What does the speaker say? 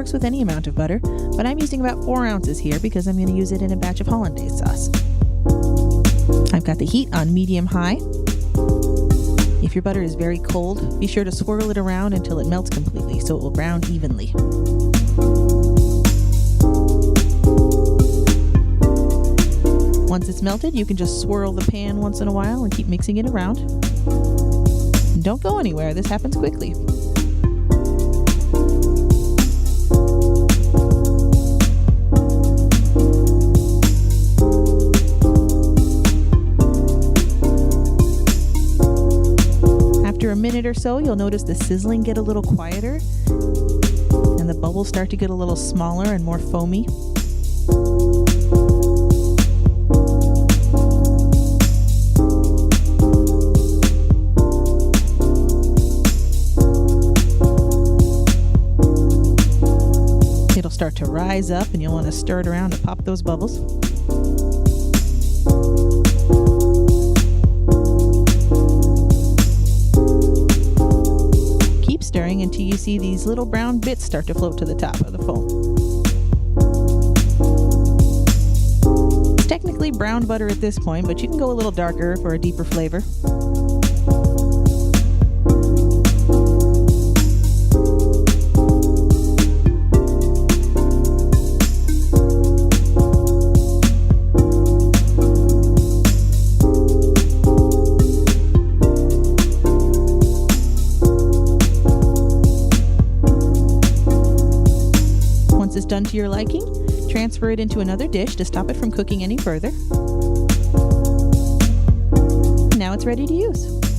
works with any amount of butter, but I'm using about 4 ounces here because I'm going to use it in a batch of hollandaise sauce. I've got the heat on medium-high. If your butter is very cold, be sure to swirl it around until it melts completely so it will brown evenly. Once it's melted, you can just swirl the pan once in a while and keep mixing it around. And don't go anywhere, this happens quickly. After a minute or so, you'll notice the sizzling get a little quieter and the bubbles start to get a little smaller and more foamy. It'll start to rise up and you'll want to stir it around to pop those bubbles. Keep stirring until you see these little brown bits start to float to the top of the foam. It's technically brown butter at this point, but you can go a little darker for a deeper flavor. Once it's done to your liking, transfer it into another dish to stop it from cooking any further. Now it's ready to use.